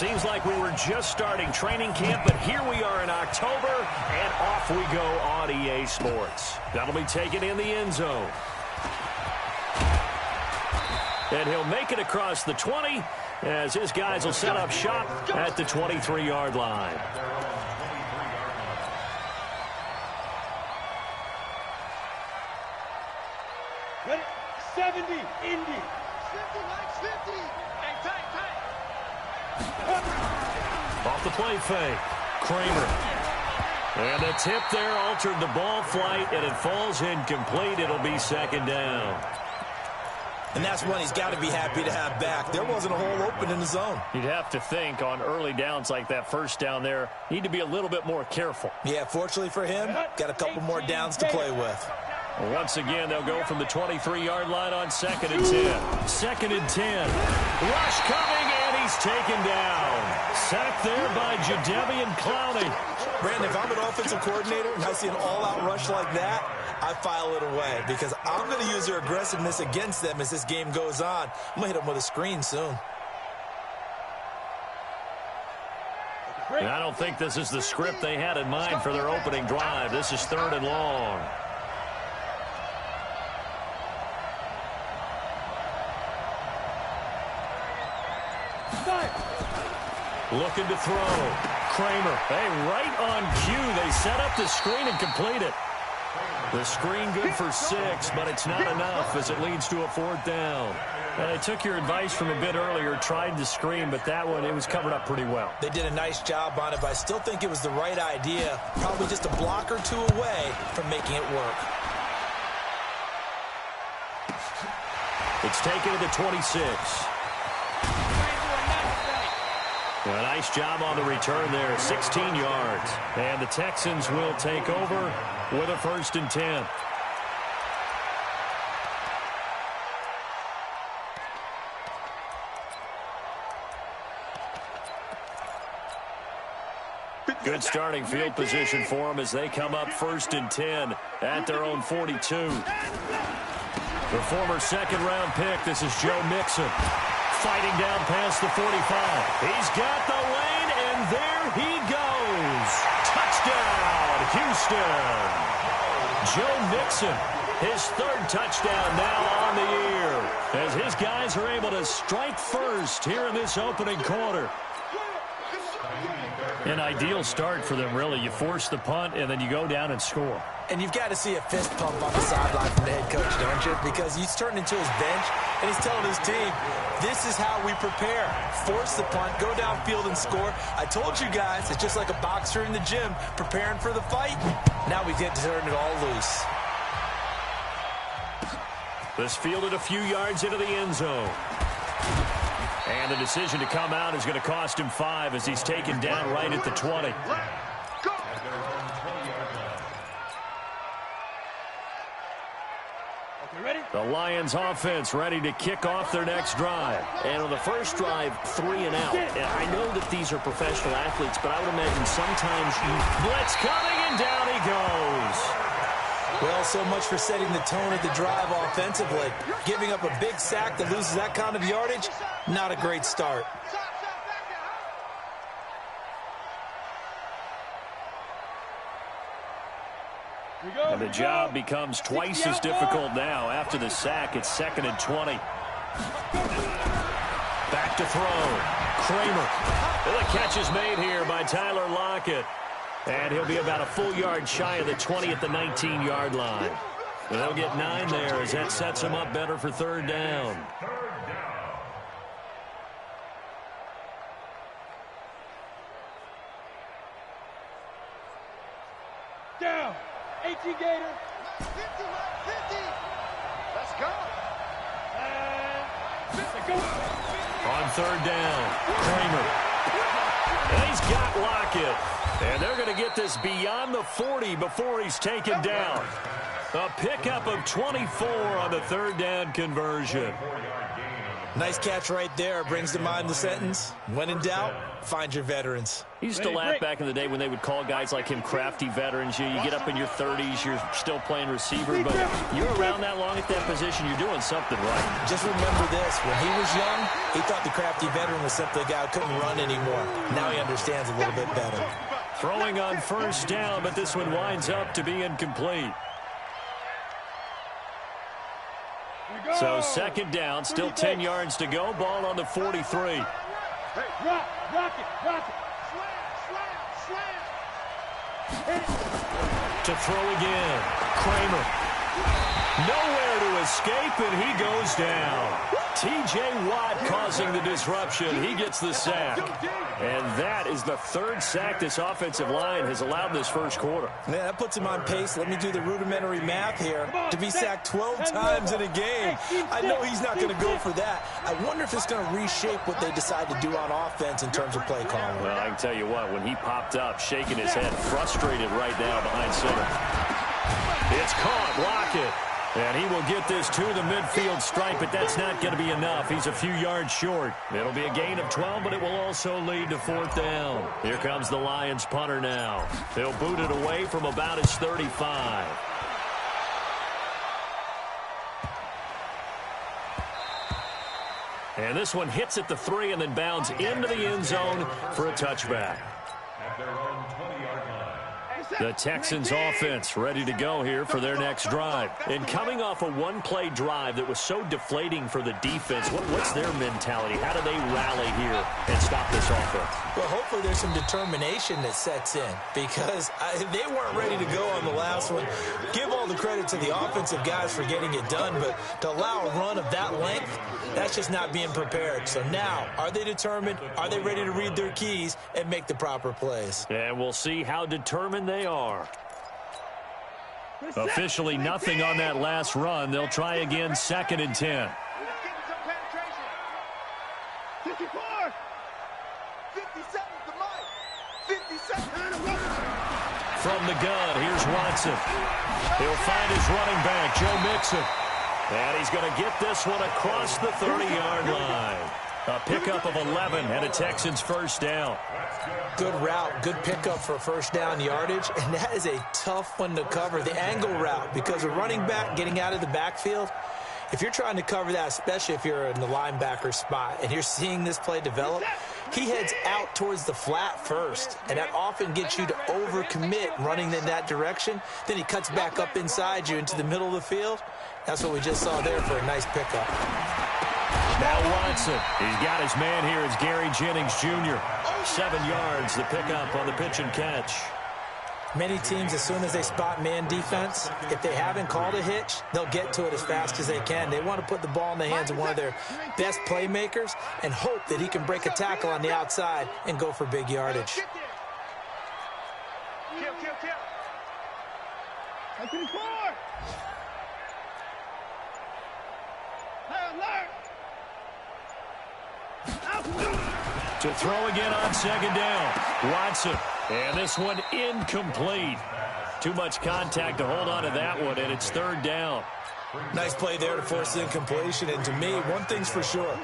Seems like we were just starting training camp, but here we are in October, and off we go on EA Sports. That'll be taken in the end zone. And he'll make it across the 20 as his guys will set up shop at the 23-yard line. Ready? 70, Indy. 50, Max 50. Hey, tight. Off the play fake. Kramer. And the tip there altered the ball flight, and it falls incomplete. It'll be second down. And that's one he's got to be happy to have back. There wasn't a hole open in the zone. You'd have to think on early downs like that first down there, need to be a little bit more careful. Yeah, fortunately for him, got a couple more downs to play with. Once again, they'll go from the 23-yard line on 2nd and 10. 2nd and 10. Rush coming, and he's taken down. Sacked there by Jadeveon Clowney. Brandon, if I'm an offensive coordinator and I see an all-out rush like that, I file it away because I'm going to use their aggressiveness against them as this game goes on. I'm going to hit them with a screen soon. And I don't think this is the script they had in mind for their opening drive. This is 3rd and long. Looking to throw. Kramer. Hey, right on cue. They set up the screen and complete it. The screen good for 6, but it's not enough as it leads to a 4th down. And I took your advice from a bit earlier, tried the screen, but that one, it was covered up pretty well. They did a nice job on it, but I still think it was the right idea. Probably just a block or two away from making it work. It's taken to the 26. A nice job on the return there, 16 yards. And the Texans will take over with a 1st and 10. Good starting field position for them as they come up 1st and 10 at their own 42. The former 2nd-round pick, this is Joe Mixon. Fighting down past the 45. He's got the lane, and there he goes. Touchdown, Houston. Joe Mixon, his 3rd touchdown now on the year, as his guys are able to strike first here in this opening quarter. An ideal start for them, really. You force the punt, and then you go down and score. And you've got to see a fist pump on the sideline from the head coach, don't you? Because he's turning into his bench, and he's telling his team, this is how we prepare. Force the punt, go downfield and score. I told you guys, it's just like a boxer in the gym preparing for the fight. Now we get to turn it all loose. This fielded a few yards into the end zone. And the decision to come out is going to cost him 5 as he's taken down right at the 20. The Lions offense ready to kick off their next drive. And on the first drive, 3 and out. And I know that these are professional athletes, but I would imagine sometimes blitz coming, and down he goes. Well, so much for setting the tone of the drive offensively. Giving up a big sack that loses that kind of yardage, not a great start. And the job becomes twice as difficult now. After the sack, it's 2nd and 20. Back to throw. Kramer. The catch is made here by Tyler Lockett. And he'll be about a full yard shy of the 20 at the 19-yard line. And they'll get 9 there as that sets him up better for 3rd down. Down. 18 Gator. 50, 50. Let's go. On 3rd down, Kramer. And he's got Lockett. And they're going to get this beyond the 40 before he's taken down. A pickup of 24 on the 3rd down conversion. Nice catch right there. Brings to mind the sentence, when in doubt, find your veterans. He used to laugh back in the day when they would call guys like him crafty veterans. You get up in your 30s, you're still playing receiver, but you're around that long at that position, you're doing something right. Just remember this, when he was young, he thought the crafty veteran was simply a guy who couldn't run anymore. Now he understands a little bit better. Throwing on first down, but this one winds up to be incomplete. So second down, still 10 yards to go, ball on the 43. Hey, rock it. To throw again, Kramer. Nowhere to escape, and he goes down. T.J. Watt causing the disruption. He gets the sack. And that is the third sack this offensive line has allowed this first quarter. Yeah, that puts him on pace. Let me do the rudimentary math here. To be sacked 12 times in a game. I know he's not going to go for that. I wonder if it's going to reshape what they decide to do on offense in terms of play calling. Well, I can tell you what, when he popped up, shaking his head, frustrated right now behind center. It's caught. Lockett. And he will get this to the midfield stripe, but that's not going to be enough. He's a few yards short. It'll be a gain of 12, but it will also lead to fourth down. Here comes the Lions punter now. They'll boot it away from about his 35. And this one hits at the 3 and then bounds into the end zone for a touchback. The Texans offense ready to go here for their next drive. And coming off a one-play drive that was so deflating for the defense, what's their mentality? How do they rally here and stop this offense? Well, hopefully there's some determination that sets in because they weren't ready to go on the last one. Give all the credit to the offensive guys for getting it done, but to allow a run of that length, that's just not being prepared. So now, are they determined? Are they ready to read their keys and make the proper plays? And we'll see how determined they are. Officially nothing on that last run. They'll try again, 2nd and 10. 54. 57 to Mike. 57. From the gun, here's Watson. He'll find his running back, Joe Mixon. And he's going to get this one across the 30-yard line. A pickup of 11 and a Texans first down. Good route, good pickup for first down yardage, and that is a tough one to cover, the angle route, because a running back getting out of the backfield, if you're trying to cover that, especially if you're in the linebacker spot and you're seeing this play develop, he heads out towards the flat first, and that often gets you to overcommit running in that direction. Then he cuts back up inside you into the middle of the field. That's what we just saw there for a nice pickup. Now Watson. He's got his man here. It's Gary Jennings Jr. 7 yards, the pickup on the pitch and catch. Many teams, as soon as they spot man defense, if they haven't called a hitch, they'll get to it as fast as they can. They want to put the ball in the hands of one of their best playmakers and hope that he can break a tackle on the outside and go for big yardage. To throw again on 2nd down. Watson. And this one incomplete. Too much contact to hold on to that one, and it's 3rd down. Nice play there to force the incompletion. And to me, one thing's for sure.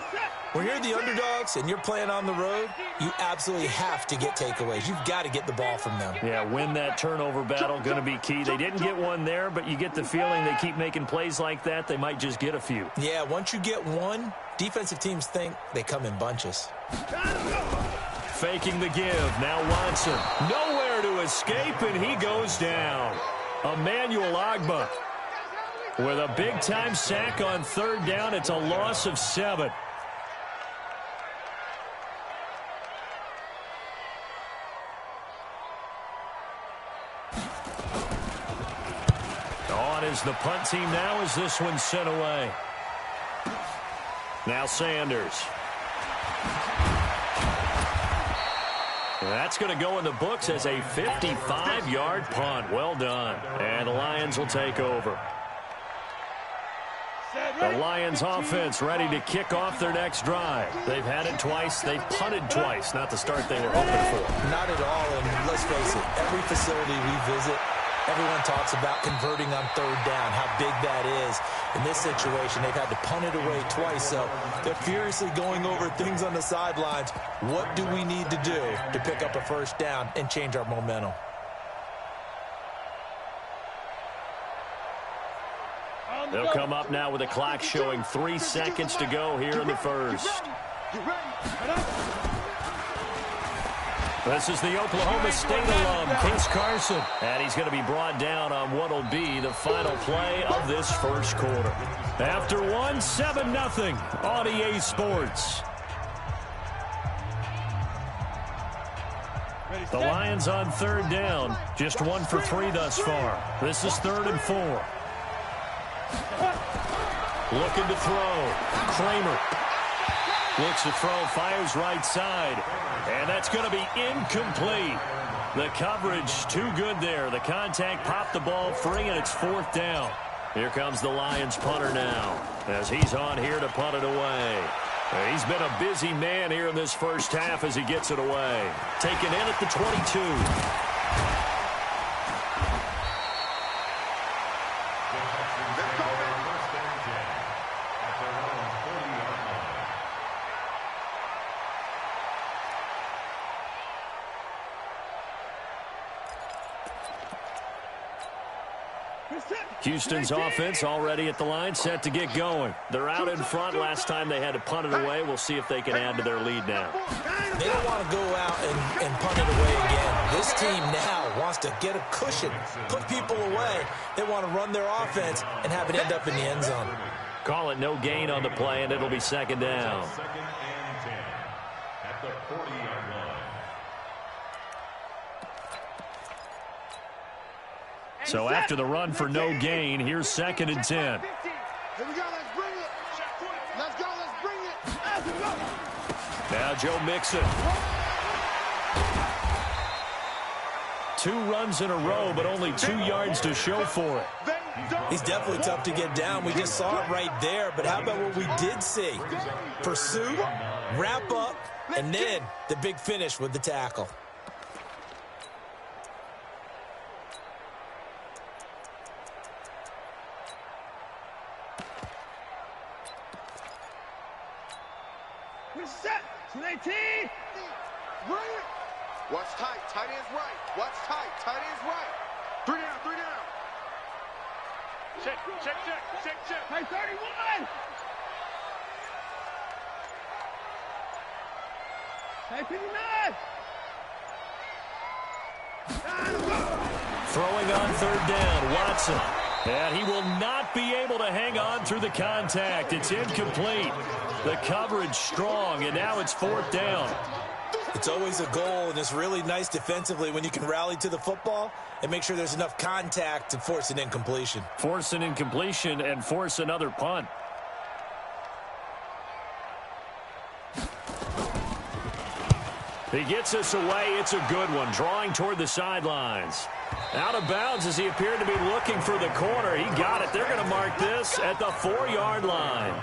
When you're the underdogs and you're playing on the road, you absolutely have to get takeaways. You've got to get the ball from them. Yeah, win that turnover battle, going to be key. They didn't get one there, but you get the feeling they keep making plays like that, they might just get a few. Yeah, once you get one, defensive teams think they come in bunches. Faking the give. Now Watson. Nowhere to escape, and he goes down. Emmanuel Ogbah with a big-time sack on 3rd down. It's a loss of 7. On is the punt team now as this one's sent away. Now Sanders. That's going to go in the books as a 55-yard punt. Well done. And the Lions will take over. The Lions offense ready to kick off their next drive. They've had it twice. They've punted twice. Not the start they were hoping for. Not at all. And let's face it, every facility we visit, everyone talks about converting on 3rd down, how big that is. In this situation, they've had to punt it away twice, so they're furiously going over things on the sidelines. What do we need to do to pick up a first down and change our momentum? They'll come up now with a clock showing 3 seconds to go here in the first. This is the Oklahoma State alum, Chris Carson. And he's going to be brought down on what will be the final play of this first quarter. After one, 7-0 on EA Sports. The Lions on third down. Just 1 for 3 thus far. This is 3rd and 4. Looking to throw. Kramer. Looks to throw, fires right side. And that's going to be incomplete. The coverage too good there. The contact popped the ball free, and it's 4th down. Here comes the Lions punter now as he's on here to punt it away. He's been a busy man here in this first half as he gets it away. Taken in at the 22. Houston's offense already at the line, set to get going. They're out in front. Last time they had to punt it away. We'll see if they can add to their lead now. They don't want to go out and punt it away again. This team now wants to get a cushion, put people away. They want to run their offense and have it end up in the end zone. Call it no gain on the play, and it'll be 2nd down. Second and 10 at the 40-yard line. So after the run for no gain, here's 2nd and 10. Here we go, let's bring it. Let's go, let's bring it. Let's go. Now Joe Mixon. 2 runs in a row, but only 2 yards to show for it. He's definitely tough to get down. We just saw it right there. But how about what we did see? Pursue, wrap up, and then the big finish with the tackle. We're set. 18. Bring it. Watch tight. Tight end's right. Watch tight. Tight end's right. 3 down. 3 down. Check. Hey, 31. Hey, 59. Throwing on 3rd down, Watson. And he will not be able to hang on through the contact. It's incomplete. The coverage strong, and now it's 4th down. It's always a goal, and it's really nice defensively when you can rally to the football and make sure there's enough contact to force an incompletion. Force an incompletion and force another punt. He gets us away. It's a good one, drawing toward the sidelines. Out of bounds as he appeared to be looking for the corner. He got it. They're going to mark this at the 4-yard line.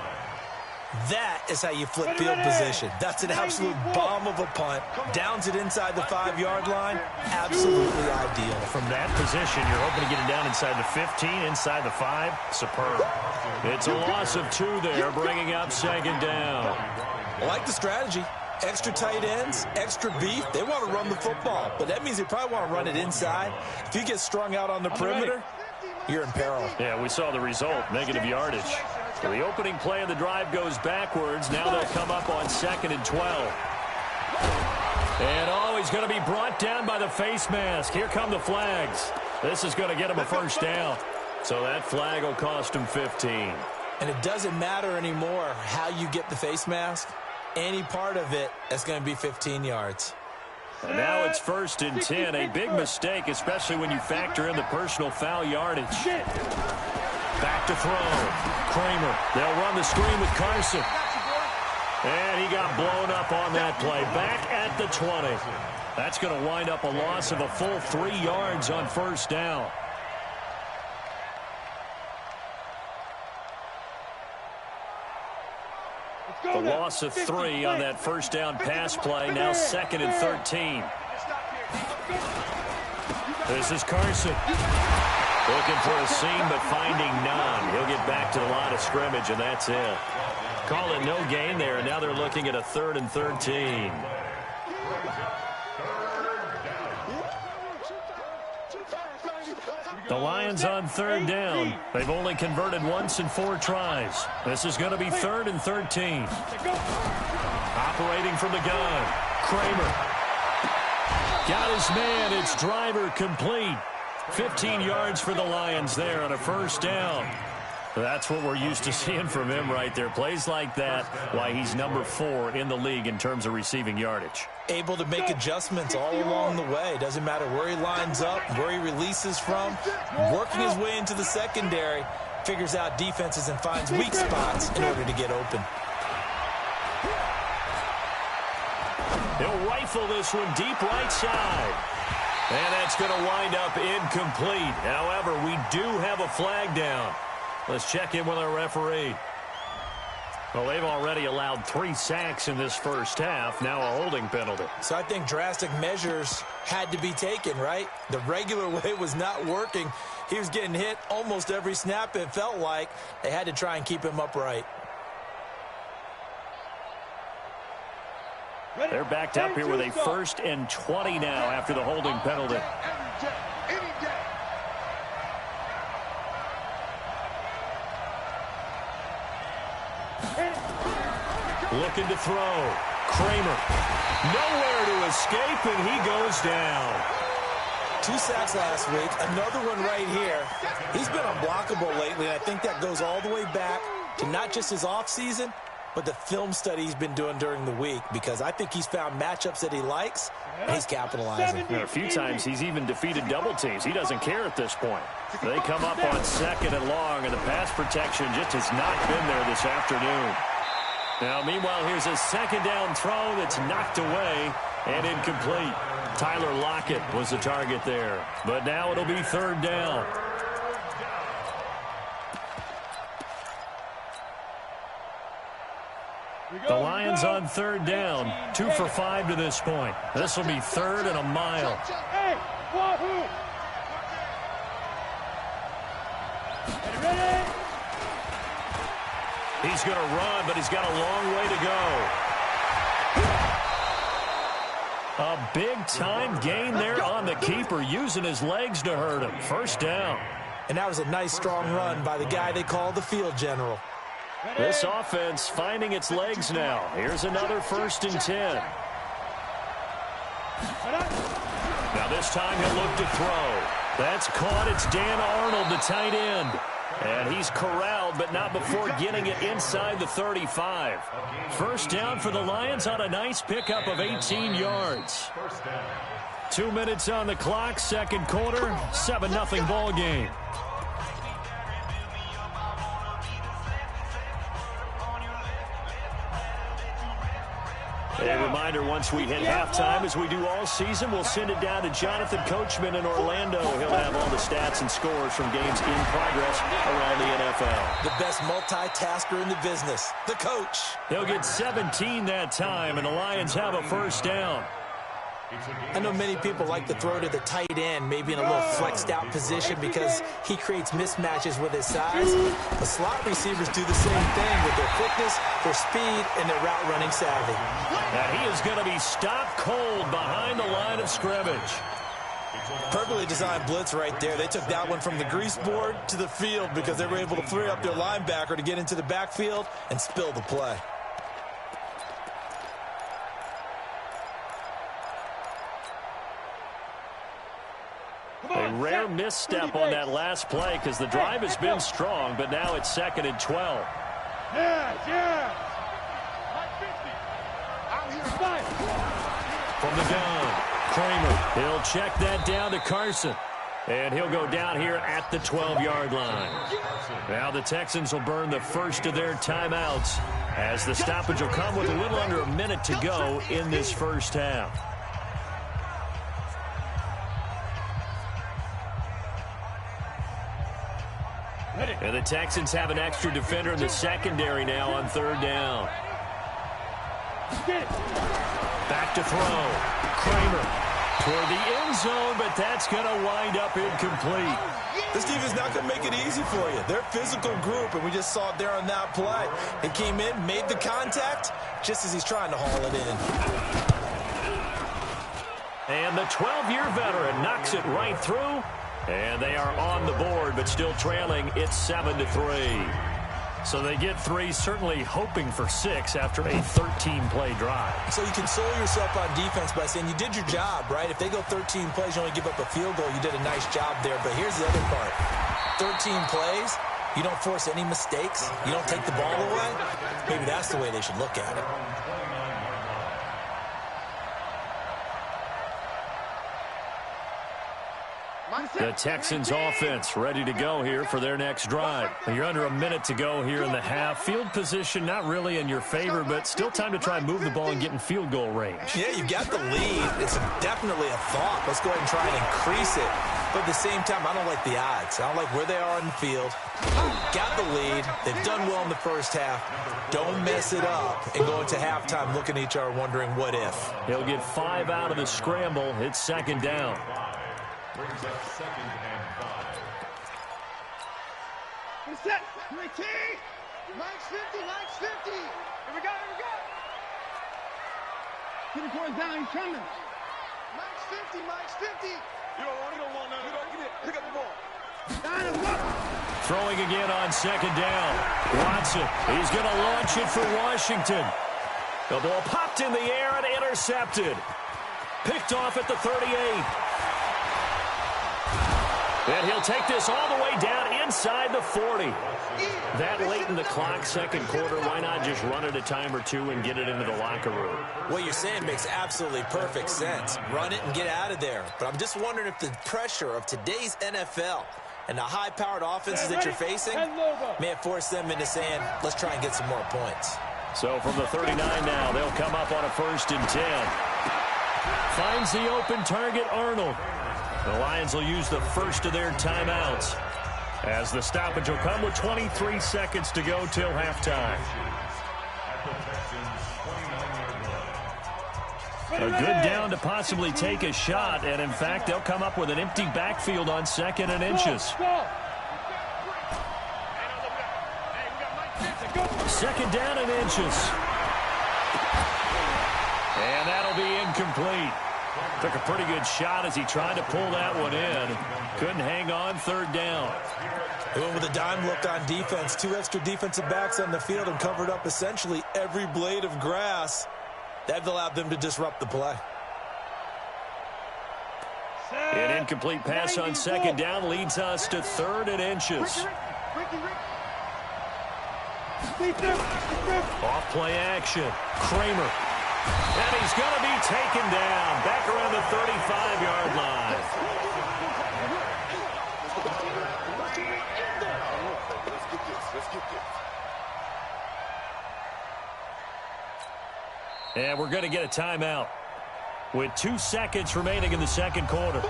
That is how you flip field position. That's an absolute bomb of a punt. Downs it inside the 5-yard line. Absolutely ideal. From that position, you're hoping to get it down inside the 15, inside the 5. Superb. It's a loss of 2 there, bringing up 2nd down. I like the strategy. Extra tight ends, extra beef. They want to run the football, but that means they probably want to run it inside. If you get strung out on the perimeter, you're in peril. Yeah, we saw the result, negative yardage. So the opening play of the drive goes backwards. Now they'll come up on 2nd and 12. And he's going to be brought down by the face mask. Here come the flags. This is going to get him a 1st down. So that flag will cost him 15. And it doesn't matter anymore how you get the face mask. Any part of it, that's going to be 15 yards. And now it's 1st and 10. A big mistake, especially when you factor in the personal foul yardage. Back to throw. Kramer. They'll run the screen with Carson. And he got blown up on that play. Back at the 20. That's going to wind up a loss of a full 3 yards on 1st down. The loss of 3 on that 1st down pass play. Now 2nd and 13. This is Carson. Looking for a seam, but finding none. He'll get back to the line of scrimmage, and that's it. Call it no gain there, and now they're looking at a 3rd and 13. The Lions on 3rd down. They've only converted once in 4 tries. This is going to be 3rd and 13. Operating from the gun. Kramer. Got his man. It's Driver complete. 15 yards for the Lions there on a 1st down. That's what we're used to seeing from him right there. Plays like that, why he's number 4 in the league in terms of receiving yardage. Able to make adjustments all along the way. Doesn't matter where he lines up, where he releases from. Working his way into the secondary. Figures out defenses and finds weak spots in order to get open. He'll rifle this one deep right side. And that's going to wind up incomplete. However, we do have a flag down. Let's check in with our referee. Well, they've already allowed 3 sacks in this first half. Now a holding penalty. So I think drastic measures had to be taken, right? The regular way was not working. He was getting hit almost every snap, it felt like. They had to try and keep him upright. They're backed up here with a 1st and 20 now after the holding penalty. Looking to throw. Kramer. Nowhere to escape, and he goes down. 2 sacks last week. Another one right here. He's been unblockable lately, and I think that goes all the way back to not just his offseason, but the film study he's been doing during the week, because I think he's found matchups that he likes, and he's capitalizing. A few times he's even defeated double teams. He doesn't care at this point. They come up on 2nd and long, and the pass protection just has not been there this afternoon. Now, meanwhile, here's a 2nd down throw that's knocked away and incomplete. Tyler Lockett was the target there, but now it'll be 3rd down. The Lions on 3rd down, 2 for 5 to this point. This will be 3rd and a mile. Hey, wahoo! Ready? He's going to run, but he's got a long way to go. A big-time gain there on the keeper, using his legs to hurt him. 1st down. And that was a nice, strong run by the guy they call the field general. This offense finding its legs now. Here's another 1st and 10. Now this time he'll look to throw. That's caught. It's Dan Arnold, the tight end. And he's corralled, but not before getting it inside the 35. 1st down for the Lions on a nice pickup of 18 yards. 2 minutes on the clock, 2nd quarter, 7-0 ball game. A reminder, once we hit halftime, as we do all season, we'll send it down to Jonathan Coachman in Orlando. He'll have all the stats and scores from games in progress around the NFL. The best multitasker in the business, the coach. He'll get 17 that time, and the Lions have a 1st down. I know many people like to throw to the tight end, maybe in a little flexed out position because he creates mismatches with his size. The slot receivers do the same thing with their quickness, their speed, and their route running savvy. And he is going to be stopped cold behind the line of scrimmage. Perfectly designed blitz right there. They took that one from the grease board to the field because they were able to free up their linebacker to get into the backfield and spill the play. A rare misstep on that last play because the drive has been strong, but now it's 2nd and 12. Yeah. From the gun, Kramer. He'll check that down to Carson. And he'll go down here at the 12-yard line. Now the Texans will burn the first of their timeouts as the stoppage will come with a little under a minute to go in this first half. And the Texans have an extra defender in the secondary now on 3rd down. Back to throw. Kramer. Toward the end zone, but that's going to wind up incomplete. This defense is not going to make it easy for you. They're a physical group, and we just saw it there on that play. He came in, made the contact, just as he's trying to haul it in. And the 12-year veteran knocks it right through. And they are on the board, but still trailing. It's 7-3. So they get 3, certainly hoping for 6 after a 13-play drive. So you console yourself on defense by saying you did your job, right? If they go 13 plays, you only give up a field goal, you did a nice job there. But here's the other part. 13 plays, you don't force any mistakes, you don't take the ball away. Maybe that's the way they should look at it. The Texans offense ready to go here for their next drive. You're under a minute to go here in the half. Field position not really in your favor, but still time to try and move the ball and get in field goal range. Yeah, you got the lead. It's definitely a thought. Let's go ahead and try and increase it. But at the same time, I don't like the odds. I don't like where they are in the field. Got the lead. They've done well in the first half. Don't mess it up and go into halftime looking at each other wondering what if. He'll get 5 out of the scramble. It's second down. Brings up 2nd and 5. Set. T. Mike's 50. Mike's 50. Here we go. Here we go. Get the corner down. He's coming. Mike's 50. Mike's 50. You don't want it. You don't want none. You don't get it. Pick up the ball. Down and up. Throwing again on second down. Watson. He's going to launch it for Washington. The ball popped in the air and intercepted. Picked off at the 38. And he'll take this all the way down inside the 40. That late in the clock, second quarter, why not just run it a time or two and get it into the locker room? What you're saying makes absolutely perfect sense. Run it and get out of there. But I'm just wondering if the pressure of today's NFL and the high-powered offenses that you're facing may have forced them into saying, let's try and get some more points. So from the 39 now, they'll come up on a 1st and 10. Finds the open target, Arnold. The Lions will use the first of their timeouts as the stoppage will come with 23 seconds to go till halftime. A good down to possibly take a shot, and in fact, they'll come up with an empty backfield on 2nd and inches. 2nd down and inches. And that'll be incomplete. Took a pretty good shot as he tried to pull that one in. Couldn't hang on 3rd down. They went with a dime look on defense. 2 extra defensive backs on the field and covered up essentially every blade of grass. That allowed them to disrupt the play. An incomplete pass on 2nd down leads us to 3rd and inches. Off play action. Kramer. And he's going to be taken down back around the 35-yard line. And we're going to get a timeout with 2 seconds remaining in the second quarter.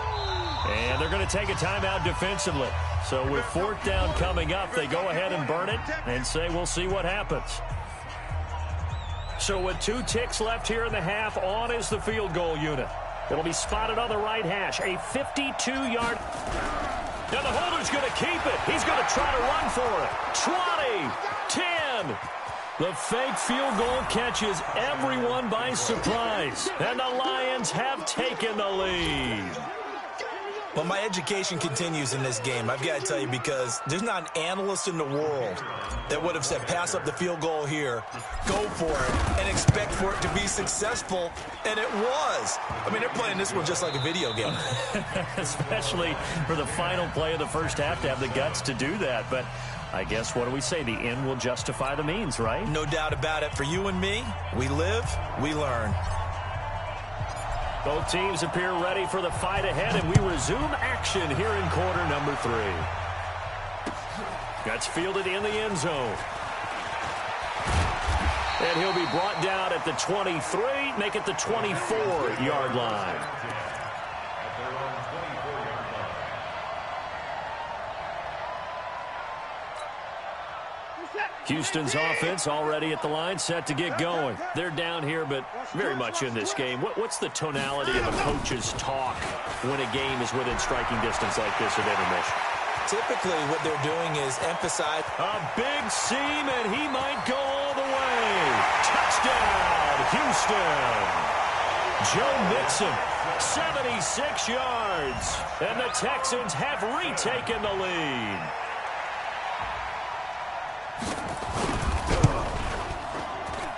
And they're going to take a timeout defensively. So with 4th down coming up, they go ahead and burn it and say we'll see what happens. So with 2 ticks left here in the half, on is the field goal unit. It'll be spotted on the right hash. A 52-yard. Now the holder's going to keep it. He's going to try to run for it. 20, 10. The fake field goal catches everyone by surprise. And the Lions have taken the lead. Well, my education continues in this game, I've got to tell you, because there's not an analyst in the world that would have said pass up the field goal here, go for it, and expect for it to be successful, and it was. I mean, they're playing this one just like a video game. Especially for the final play of the first half to have the guts to do that. But I guess, what do we say? The end will justify the means, right? No doubt about it. For you and me, we live, we learn. Both teams appear ready for the fight ahead, and we resume action here in quarter number 3. That's fielded in the end zone. And he'll be brought down at the 23, make it the 24-yard line. Houston's offense already at the line, set to get going. They're down here, but very much in this game. What's the tonality of a coach's talk when a game is within striking distance like this at intermission? Typically, what they're doing is emphasize a big seam, and he might go all the way. Touchdown, Houston. Joe Mixon, 76 yards, and the Texans have retaken the lead.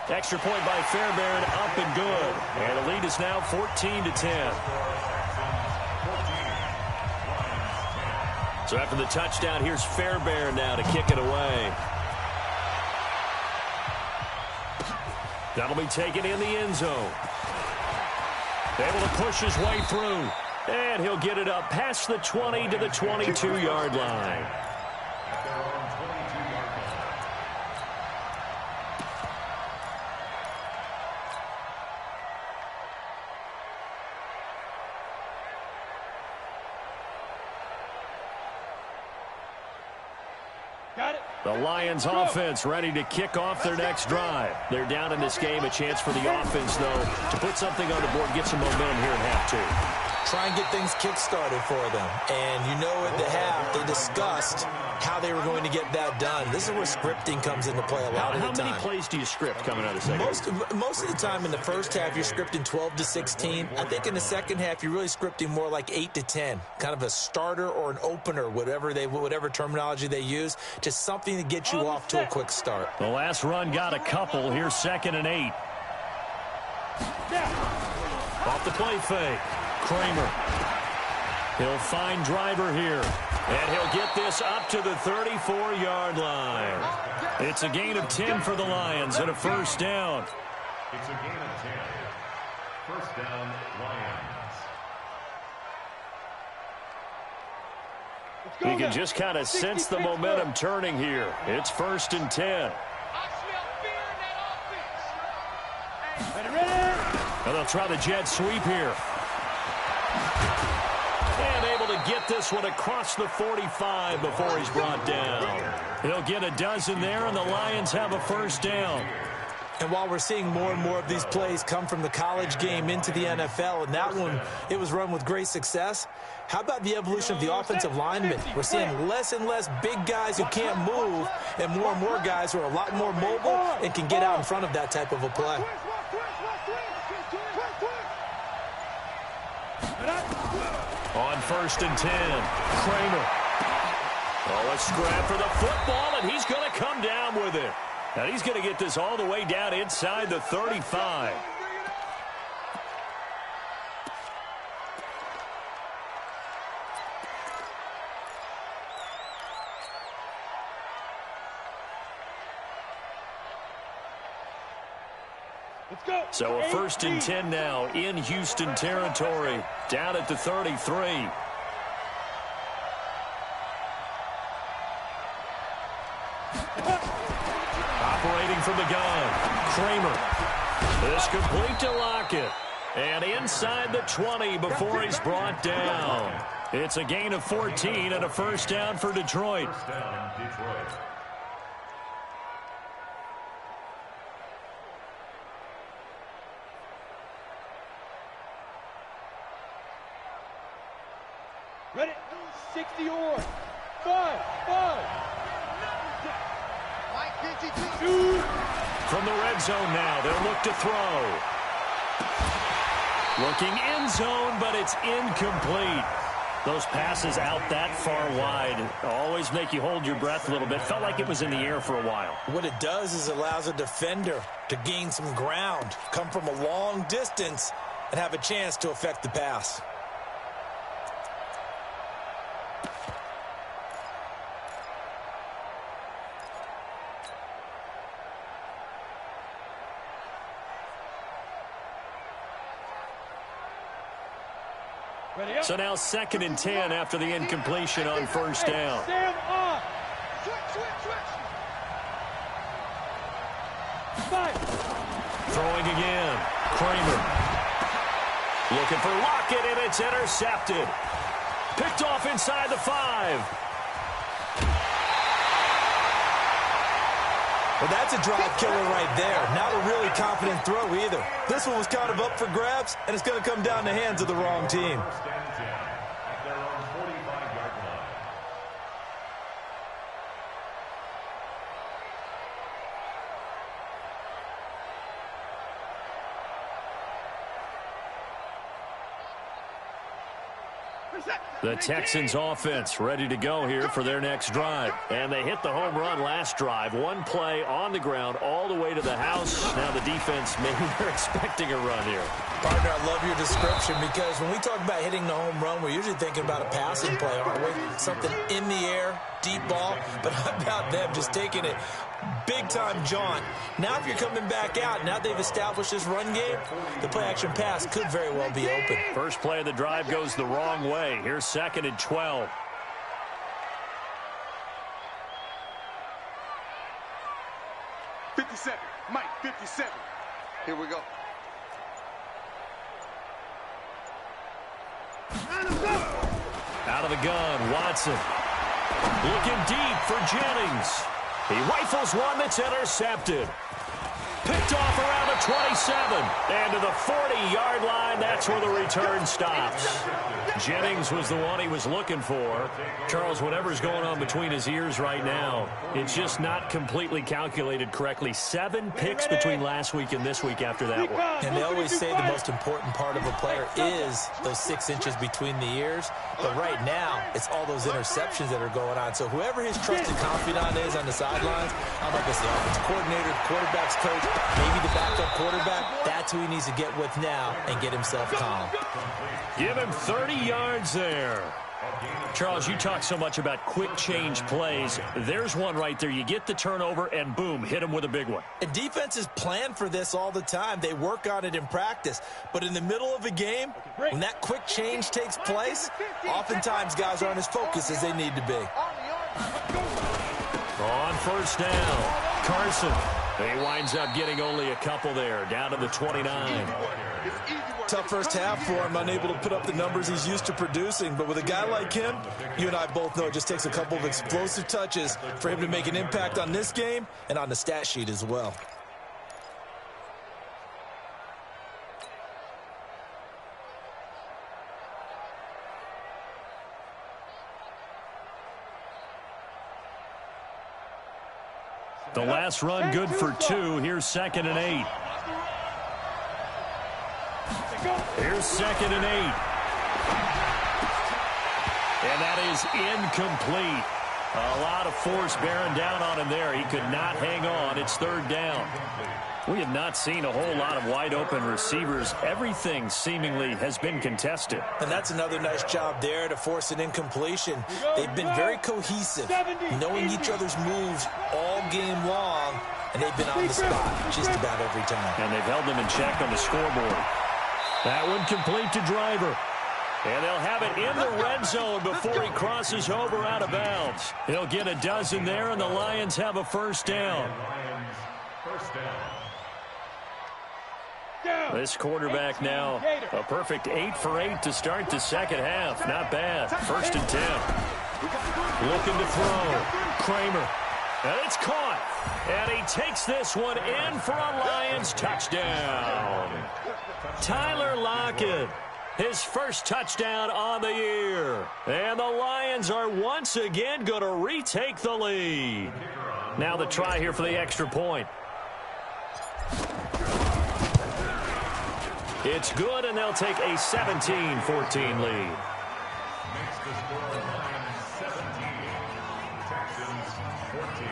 Extra point by Fairbairn, up and good. And the lead is now 14-10. So after the touchdown, here's Fairbairn now to kick it away. That'll be taken in the end zone. Able to push his way through. And he'll get it up past the 20 to the 22-yard line. The Lions offense ready to kick off their next drive. They're down in this game. A chance for the offense, though, to put something on the board, get some momentum here in half two. Try and get things kick-started for them. And you know at the half, they discussed how they were going to get that done. This is where scripting comes into play a lot of the time. How many plays do you script coming out of the second? Most of the time in the first half, you're scripting 12 to 16. I think in the second half, you're really scripting more like 8 to 10. Kind of a starter or an opener, whatever terminology they use. Just something to get you off to a quick start. The last run got a couple. Here's 2nd and 8. Off the play fake. Kramer. He'll find Driver here. And he'll get this up to the 34-yard line. It's a gain of 10 for the Lions and a first down. It's a gain of 10. First down, Lions. You can just kind of sense the momentum turning here. It's 1st and 10. And they'll try the jet sweep here. And able to get this one across the 45 before he's brought down. He'll get a dozen there, and the Lions have a first down. And while we're seeing more and more of these plays come from the college game into the NFL, and that one, it was run with great success, how about the evolution of the offensive linemen? We're seeing less and less big guys who can't move and more guys who are a lot more mobile and can get out in front of that type of a play. On 1st and 10, Kramer. Oh, a scrap for the football, and he's going to come down with it. And he's going to get this all the way down inside the 35. So a 1st and 10 now in Houston territory, down at the 33. Operating from the gun, Kramer. This complete to Lockett. And inside the 20 before he's brought down. It's a gain of 14 and a first down for Detroit. First down, Detroit. Ready? 60 or 5. From the red zone now, they'll look to throw. Looking end zone, but it's incomplete. Those passes out that far wide always make you hold your breath a little bit. Felt like it was in the air for a while. What it does is it allows a defender to gain some ground, come from a long distance, and have a chance to affect the pass. So now 2nd and 10 after the incompletion on first down. Throwing again. Kramer. Looking for Lockett, and it's intercepted. Picked off inside the 5. Well, that's a drive killer right there. Not a really confident throw either. This one was kind of up for grabs, and it's going to come down the hands of the wrong team. The Texans offense ready to go here for their next drive. And they hit the home run last drive. One play on the ground all the way to the house. Now the defense, maybe they're expecting a run here. Partner, I love your description because when we talk about hitting the home run, we're usually thinking about a passing play, aren't we? Something in the air, deep ball. But how about them just taking it big-time jaunt? Now if you're coming back out, now they've established this run game, the play-action pass could very well be open. First play of the drive goes the wrong way. Here's 2nd and 12. Mike, 57. Here we go. Out of the gun, Watson. Looking deep for Jennings. He rifles one that's intercepted. Picked off around the 27. And to the 40-yard line, that's where the return stops. Jennings was the one he was looking for. Charles, whatever's going on between his ears right now, it's just not completely calculated correctly. 7 picks between last week and this week after that one. And they always say the most important part of a player is those 6 inches between the ears. But right now, it's all those interceptions that are going on. So whoever his trusted confidant is on the sidelines, I don't know if it's the offensive coordinator, the quarterback's coach, maybe the backup quarterback, that's who he needs to get with now and get himself calm. Give him 30 yards there. Charles, you talk so much about quick change plays. There's one right there. You get the turnover and boom, hit him with a big one. And defenses plan for this all the time. They work on it in practice. But in the middle of a game, when that quick change takes place, oftentimes guys aren't as focused as they need to be. On first down, Carson. He winds up getting only a couple there, down to the 29. Tough first half for him, unable to put up the numbers he's used to producing. But with a guy like him, you and I both know it just takes a couple of explosive touches for him to make an impact on this game and on the stat sheet as well. The last run good for 2. Here's 2nd and 8. Here's 2nd and 8. And that is incomplete. A lot of force bearing down on him there. He could not hang on. It's 3rd down. We have not seen a whole lot of wide open receivers. Everything seemingly has been contested. And that's another nice job there to force an incompletion. They've been very cohesive, knowing each other's moves all game long, and they've been on the spot just about every time. And they've held them in check on the scoreboard. That one complete to Driver. And they'll have it in the red zone before he crosses over out of bounds. He'll get a dozen there, and the Lions have a first down. This quarterback now, a perfect 8 for 8 to start the second half. Not bad. 1st and 10. Looking to throw. Kramer. And it's caught. And he takes this one in for a Lions touchdown. Tyler Lockett, his first touchdown on the year. And the Lions are once again going to retake the lead. Now the try here for the extra point. It's good, and they'll take a 17-14 lead. Makes the score Lions 17, Texans 14.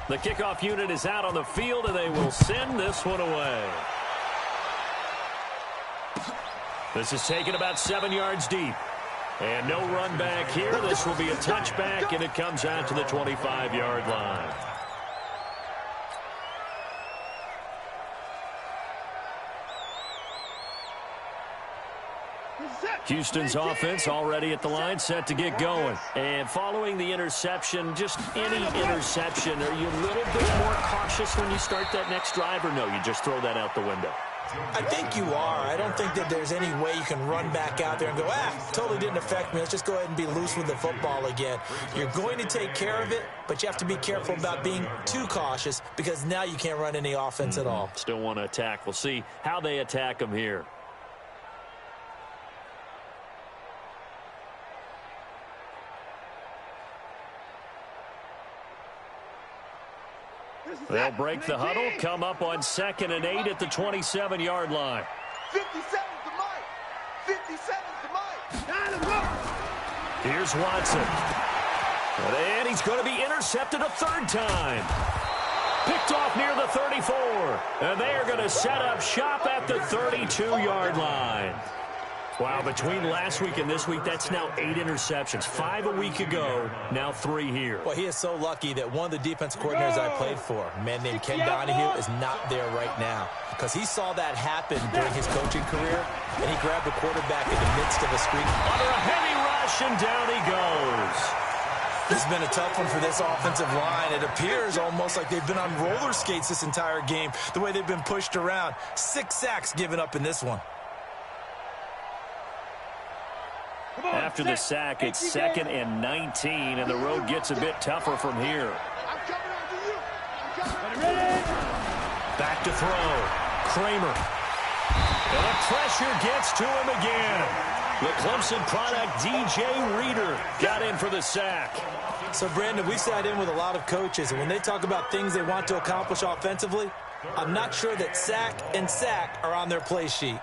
The kickoff unit is out on the field, and they will send this one away. This is taken about 7 yards deep. And no run back here. This will be a touchback, and it comes out to the 25-yard line. Houston's offense already at the line, set to get going. And following the interception, just any interception, are you a little bit more cautious when you start that next drive, or no, you just throw that out the window? I think you are. I don't think that there's any way you can run back out there and go, totally didn't affect me. Let's just go ahead and be loose with the football again. You're going to take care of it, but you have to be careful about being too cautious because now you can't run any offense at all. Still want to attack. We'll see how they attack them here. They'll break the huddle, come up on 2nd and 8 at the 27-yard line. 57's the mic. 57's the mic. Here's Watson. And he's going to be intercepted a third time. Picked off near the 34. And they are going to set up shop at the 32-yard line. Wow, between last week and this week, that's now 8 interceptions. 5 a week ago, now 3 here. Well, he is so lucky that one of the defense coordinators I played for, a man named Ken Donahue, is not there right now. Because he saw that happen during his coaching career, and he grabbed the quarterback in the midst of a screen. Under a heavy rush, and down he goes. This has been a tough one for this offensive line. It appears almost like they've been on roller skates this entire game, the way they've been pushed around. 6 sacks given up in this one. After the sack, it's 2nd and 19, and the road gets a bit tougher from here. Back to throw. Kramer. And the pressure gets to him again. The Clemson product, DJ Reader, got in for the sack. So, Brandon, we sat in with a lot of coaches, and when they talk about things they want to accomplish offensively, I'm not sure that sack and sack are on their play sheet.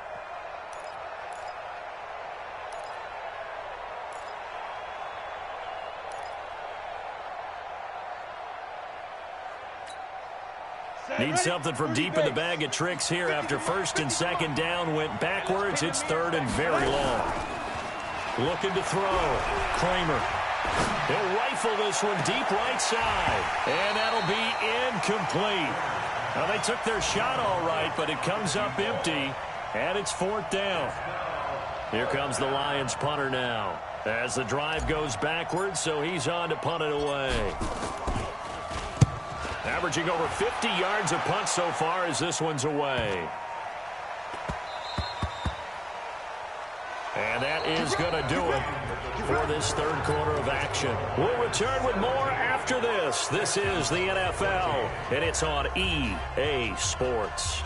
Need something from deep in the bag of tricks here after 1st and 2nd down went backwards. It's 3rd and very long. Looking to throw. Kramer. He'll rifle this one deep right side. And that'll be incomplete. Now, they took their shot all right, but it comes up empty. And it's 4th down. Here comes the Lions punter now. As the drive goes backwards, so he's on to punt it away. Averaging over 50 yards a punt so far as this one's away. And that is going to do it for this 3rd quarter of action. We'll return with more after this. This is the NFL, and it's on EA Sports.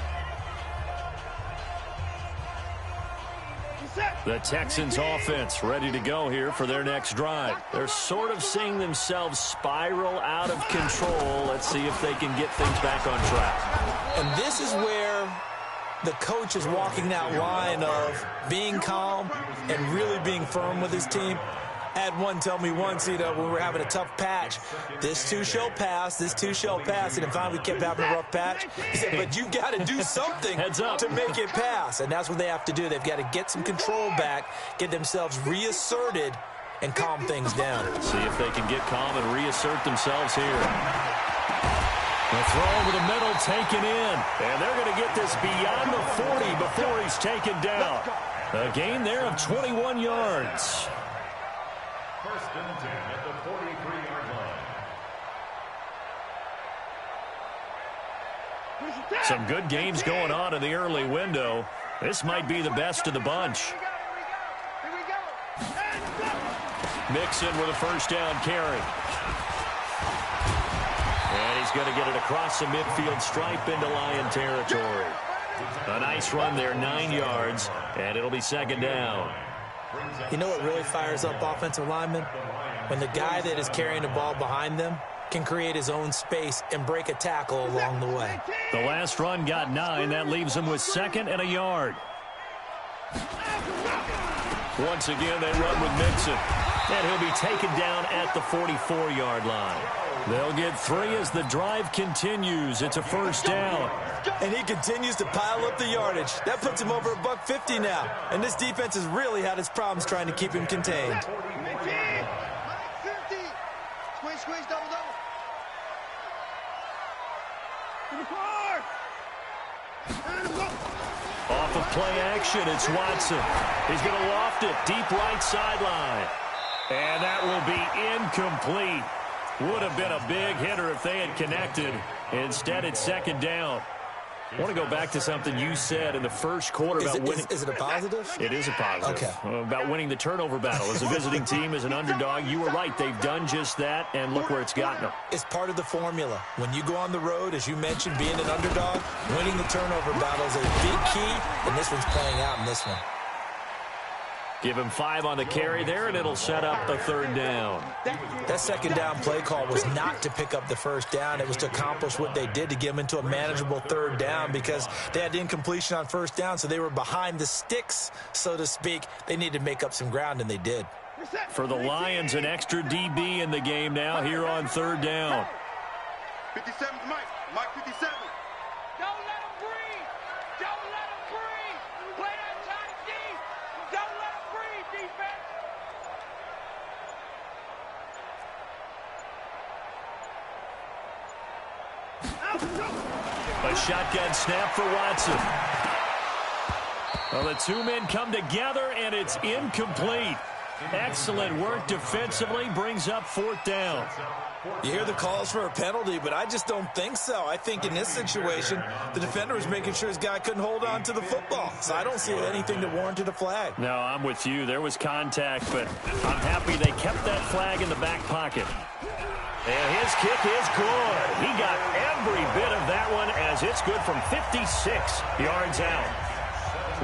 The Texans offense ready to go here for their next drive. They're sort of seeing themselves spiral out of control. Let's see if they can get things back on track. And this is where the coach is walking that line of being calm and really being firm with his team. I had one tell me once, when we were having a tough patch, this too shall pass, this too shall pass, and then finally we kept having a rough patch. He said, but you got to do something to make it pass, and that's what they have to do. They've got to get some control back, get themselves reasserted, and calm things down. See if they can get calm and reassert themselves here. The throw over the middle taken in, and they're going to get this beyond the 40 before he's taken down. A gain there of 21 yards. 1st and 10 at the 43-yard line. Some good games going on in the early window. This might be the best of the bunch. Mixon with a 1st down carry. And he's going to get it across the midfield stripe into Lion territory. A nice run there, 9 yards, and it'll be 2nd down. You know what really fires up offensive linemen? When the guy that is carrying the ball behind them can create his own space and break a tackle along the way. The last run got 9. That leaves him with 2nd and a yard. Once again, they run with Mixon. And he'll be taken down at the 44-yard line. They'll get 3 as the drive continues. It's a 1st down. And he continues to pile up the yardage. That puts him over $150 now. And this defense has really had its problems trying to keep him contained. Squeeze, double. Off of play action, it's Watson. He's going to loft it deep right sideline. And that will be incomplete. Would have been a big hitter if they had connected. Instead, it's second down. I want to go back to something you said in the first quarter about winning. Is it a positive? It is a positive. Okay. About winning the turnover battle. As a visiting team, as an underdog, you were right. They've done just that, and look where it's gotten them. It's part of the formula. When you go on the road, as you mentioned, being an underdog, winning the turnover battle is a big key, and this one's playing out in this one. Give him 5 on the carry there, and it'll set up a third down. That second down play call was not to pick up the first down. It was to accomplish what they did, to get them into a manageable third down, because they had incompletion on first down, so they were behind the sticks, so to speak. They needed to make up some ground, and they did. For the Lions, an extra DB in the game now here on third down. 57's Mike. Mike 57. Don't let him breathe. Don't let him breathe. Play that tight D. Don't let him breathe, defense. A shotgun snap for Watson. Well, the two men come together, and it's incomplete. Excellent work defensively, brings up fourth down. You hear the calls for a penalty, but I just don't think so. I think in this situation, the defender was making sure his guy couldn't hold on to the football. So I don't see anything that warranted a flag. No, I'm with you. There was contact, but I'm happy they kept that flag in the back pocket. And his kick is good. He got every bit of that one, as it's good from 56 yards out.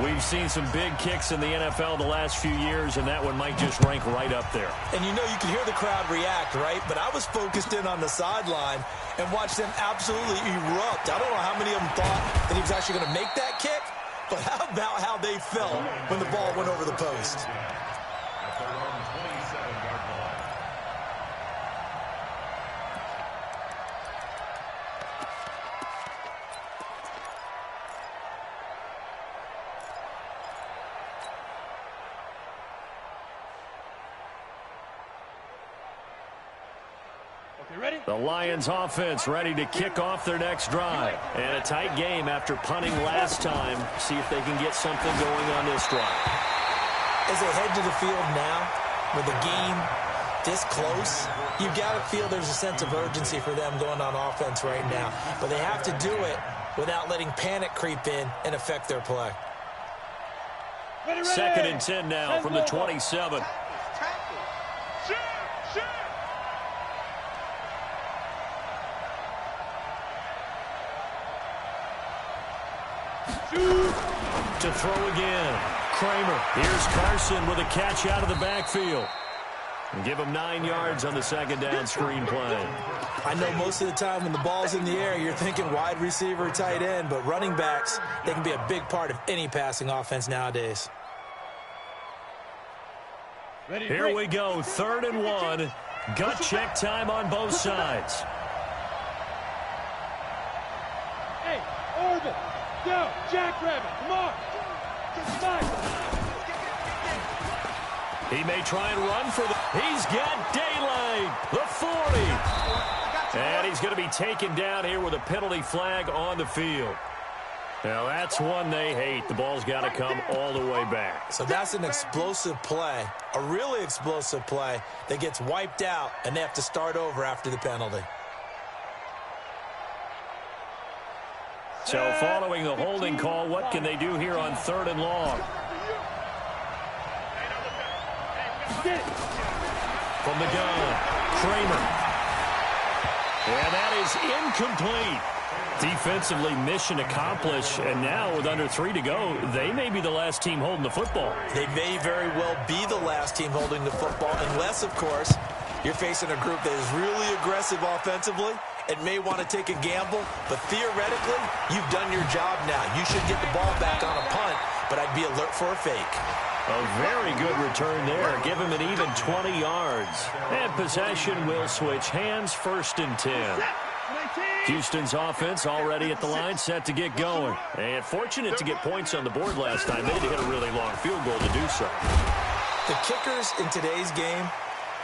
We've seen some big kicks in the NFL the last few years, and that one might just rank right up there. And you know, you can hear the crowd react, right? But I was focused in on the sideline and watched them absolutely erupt. I don't know how many of them thought that he was actually going to make that kick, but how about how they felt when the ball went over the post? The Lions offense ready to kick off their next drive. And a tight game after punting last time. See if they can get something going on this drive. As they head to the field now, with the game this close, you've got to feel there's a sense of urgency for them going on offense right now. But they have to do it without letting panic creep in and affect their play. Second and 10 now from the 27. To throw again. Kramer. Here's Carson with a catch out of the backfield. And give him 9 yards on the second down screen play. I know most of the time when the ball's in the air, you're thinking wide receiver, tight end, but running backs, they can be a big part of any passing offense nowadays. Here we go, 3rd and 1. Gut check time on both sides. Hey, Orbit. Go, Jackrabbit, come on. He may try and run for the... He's got daylight. The 40. And he's going to be taken down here with a penalty flag on the field. Now, that's one they hate. The ball's got to come all the way back. So that's an explosive play, a really explosive play that gets wiped out, and they have to start over after the penalty. So following the holding call, what can they do here on 3rd and long? From the gun, Kramer. And that is incomplete. Defensively, mission accomplished, and now with under 3 to go, they may be the last team holding the football. They may very well be the last team holding the football, unless, of course, you're facing a group that is really aggressive offensively and may want to take a gamble, but theoretically, you've done your job now. You should get the ball back on a punt, but I'd be alert for a fake. A very good return there. Give him an even 20 yards. And possession will switch hands, 1st and 10. Houston's offense already at the line, set to get going. And fortunate to get points on the board last time. They had to hit a really long field goal to do so. The kickers in today's game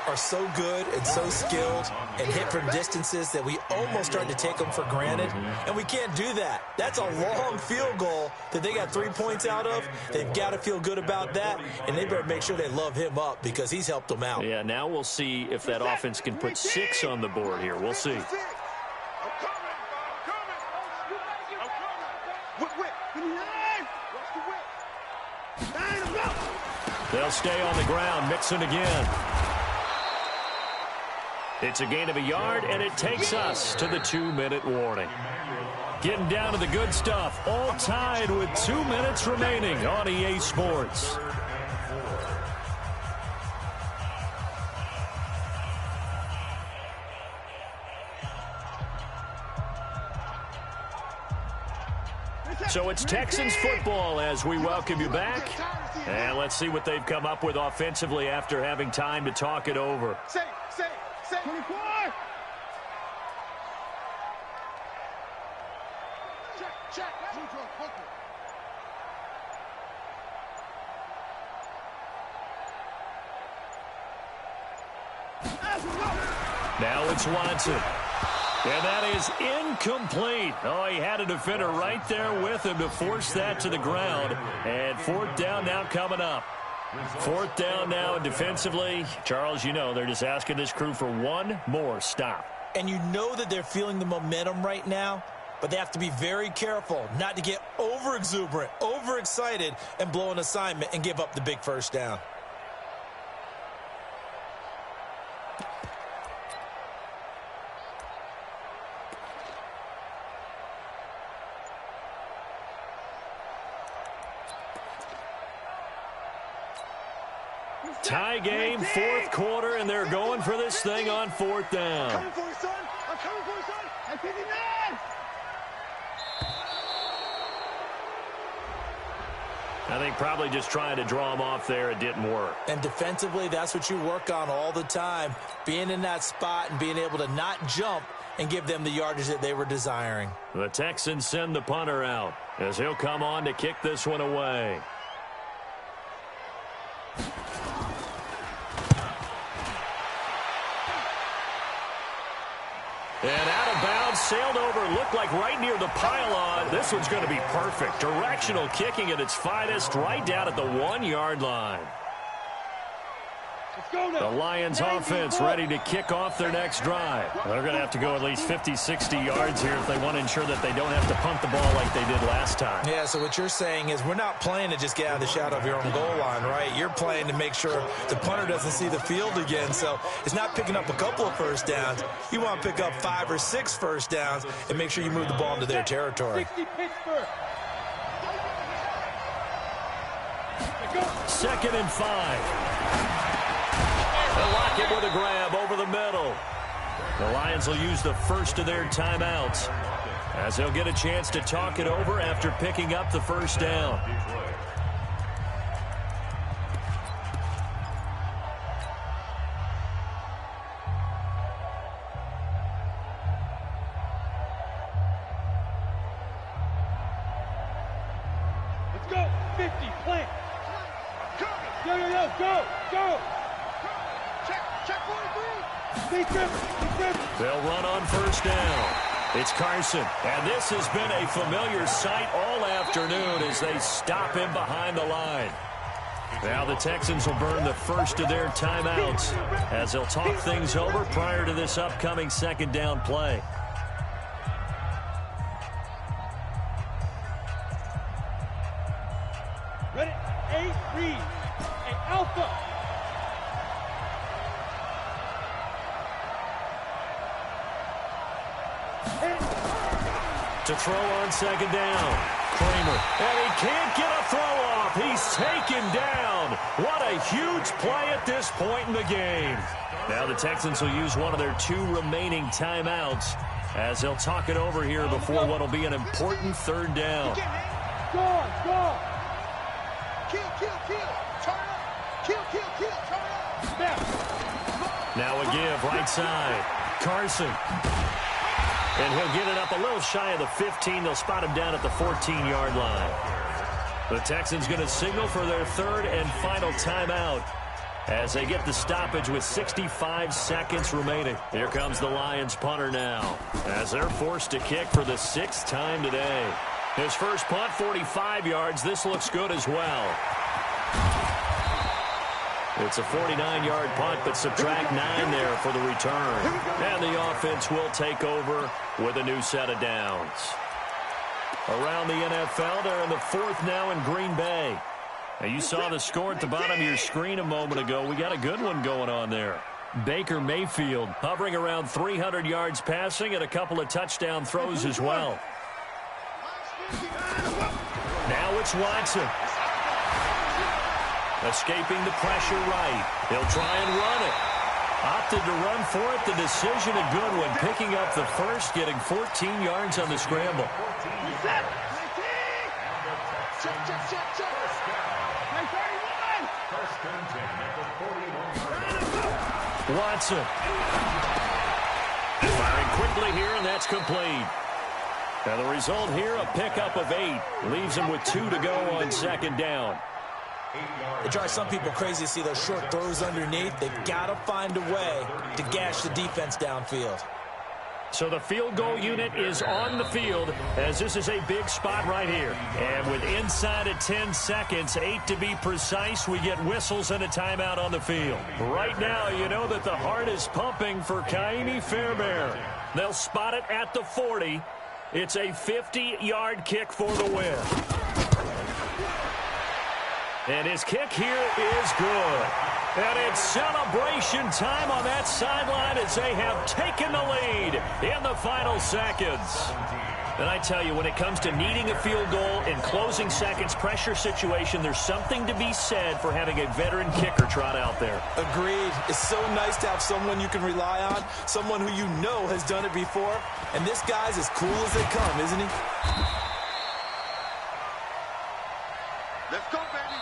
are so good and so skilled and hit from distances that we almost start to take them for granted, and we can't do that. That's a long field goal that they got 3 points out of. They've got to feel good about that, and they better make sure they love him up because he's helped them out. Yeah, now we'll see if that offense can put 6 on the board here. We'll see. They'll stay on the ground. Mixon again. It's a gain of a yard, and it takes us to the 2-minute warning. Getting down to the good stuff. All tied with 2 minutes remaining on EA Sports. So it's Texans football as we welcome you back. And let's see what they've come up with offensively after having time to talk it over. 24. Check. Now it's Watson. And that is incomplete. Oh, he had a defender right there with him to force that to the ground. And 4th down now coming up. 4th down now, and defensively, Charles, you know, they're just asking this crew for one more stop. And you know that they're feeling the momentum right now, but they have to be very careful not to get over-exuberant, overexcited, and blow an assignment and give up the big first down. Tie game, 4th quarter, and they're going for this thing on 4th down. Coming for you, son. I'm coming for you, son. I'm 59. I think probably just trying to draw him off there. It didn't work. And defensively, that's what you work on all the time, being in that spot and being able to not jump and give them the yardage that they were desiring. The Texans send the punter out as he'll come on to kick this one away. And out of bounds, sailed over, looked like right near the pylon. This one's going to be perfect. Directional kicking at its finest, right down at the 1-yard line. The Lions offense ready to kick off their next drive. They're going to have to go at least 50, 60 yards here if they want to ensure that they don't have to punt the ball like they did last time. Yeah, so what you're saying is we're not playing to just get out of the shadow of your own goal line, right? You're playing to make sure the punter doesn't see the field again. So it's not picking up a couple of first downs. You want to pick up 5 or 6 first downs and make sure you move the ball into their territory. 2nd and 5. They'll lock it with a grab over the middle. The Lions will use the first of their timeouts as they'll get a chance to talk it over after picking up the first down. Let's go. 50. Plant. Go. Check 43. They'll run on first down. It's Carson, and this has been a familiar sight all afternoon as they stop him behind the line. Now the Texans will burn the first of their timeouts as they'll talk things over prior to this upcoming 2nd down play. Ready? 8 read. And alpha. To throw on 2nd down. Kramer. And he can't get a throw off. He's taken down. What a huge play at this point in the game. Now the Texans will use one of their 2 remaining timeouts as they'll talk it over here before what will be an important 3rd down. Go. Kill. Turn up. Kill. Turn up. Now a give right side. Carson. And he'll get it up a little shy of the 15. They'll spot him down at the 14-yard line. The Texans going to signal for their 3rd and final timeout as they get the stoppage with 65 seconds remaining. Here comes the Lions punter now as they're forced to kick for the 6th time today. His first punt, 45 yards. This looks good as well. It's a 49-yard punt, but subtract 9 there for the return. And the offense will take over with a new set of downs. Around the NFL, they're in the 4th now in Green Bay. Now, you saw the score at the bottom of your screen a moment ago. We got a good one going on there. Baker Mayfield hovering around 300 yards passing and a couple of touchdown throws as well. Now it's Watson. Escaping the pressure right. He'll try and run it. Opted to run for it. The decision a good one. Picking up the first, getting 14 yards on the scramble. Watson. Firing quickly here, and that's complete. Now the result here, a pickup of 8. Leaves him with 2 to go on 2nd down. It drives some people crazy to see those short throws underneath. They've got to find a way to gash the defense downfield. So the field goal unit is on the field as this is a big spot right here. And with inside of 10 seconds, 8 to be precise, we get whistles and a timeout on the field. Right now, you know that the heart is pumping for Kaimi Fairbairn. They'll spot it at the 40. It's a 50-yard kick for the win. And his kick here is good. And it's celebration time on that sideline as they have taken the lead in the final seconds. And I tell you, when it comes to needing a field goal in closing seconds, pressure situation, there's something to be said for having a veteran kicker trot out there. Agreed. It's so nice to have someone you can rely on, someone who you know has done it before. And this guy's as cool as they come, isn't he? Let's go, baby.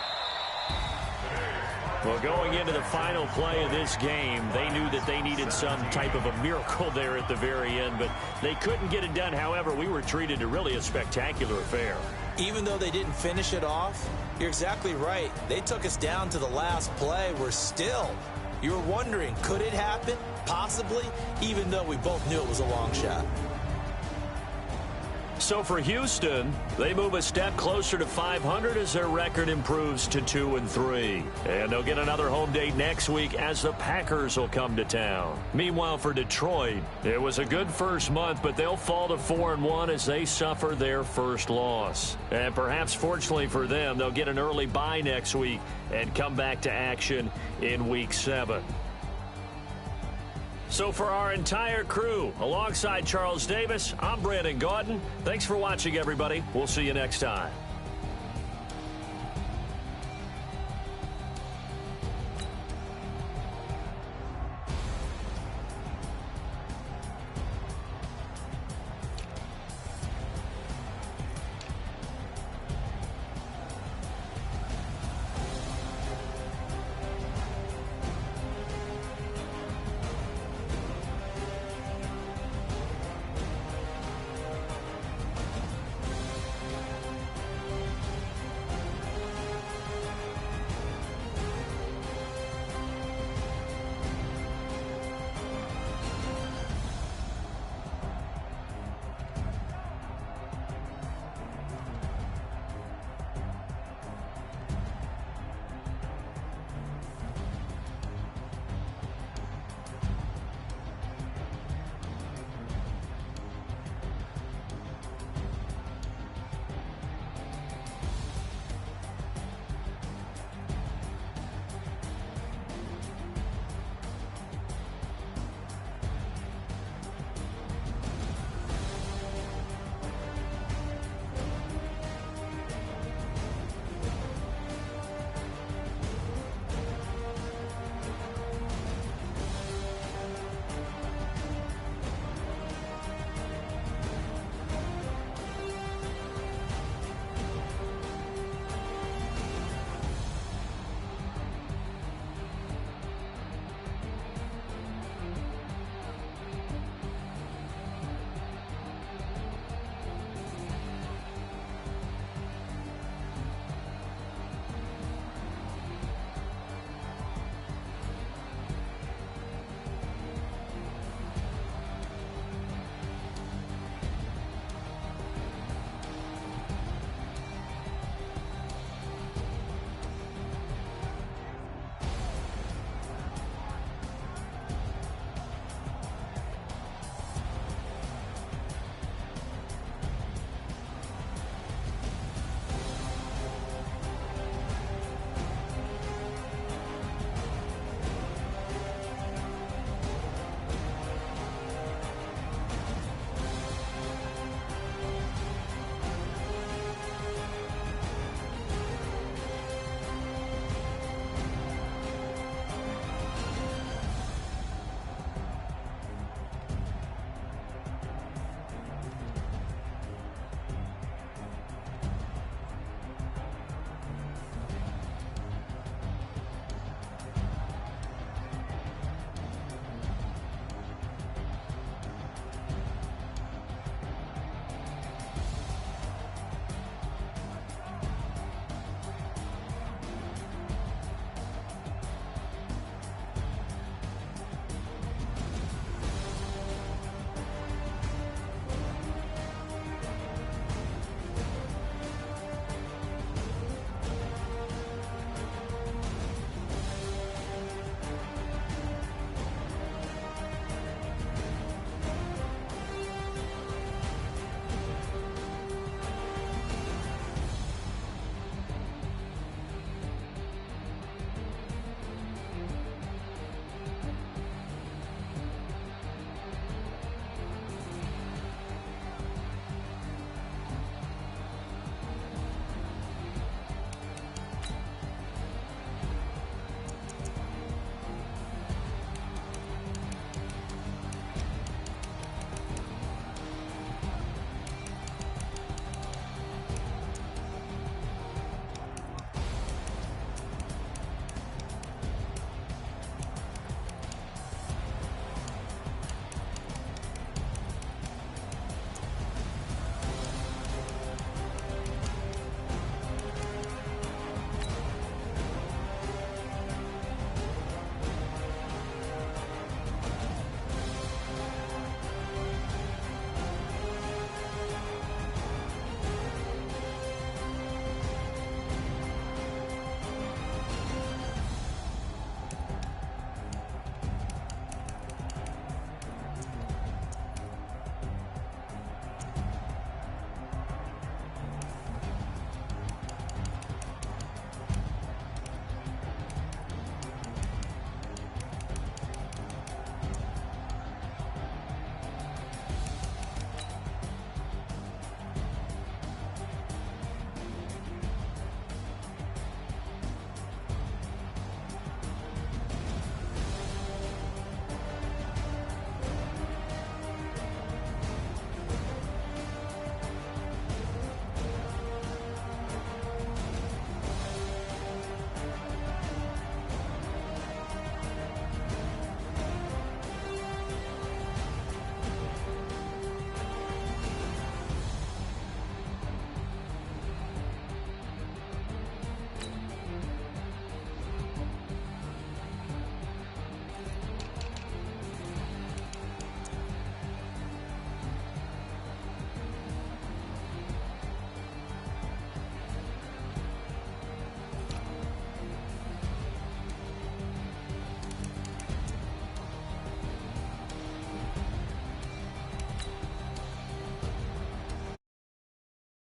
Well, going into the final play of this game, they knew that they needed some type of a miracle there at the very end, but they couldn't get it done. However, we were treated to really a spectacular affair. Even though they didn't finish it off, you're exactly right. They took us down to the last play. We're still. You were wondering, could it happen? Possibly, even though we both knew it was a long shot. So for Houston, they move a step closer to 500 as their record improves to 2-3. And they'll get another home date next week as the Packers will come to town. Meanwhile, for Detroit, it was a good first month, but they'll fall to 4-1 as they suffer their first loss. And perhaps fortunately for them, they'll get an early bye next week and come back to action in Week 7. So for our entire crew, alongside Charles Davis, I'm Brandon Gaudin. Thanks for watching, everybody. We'll see you next time.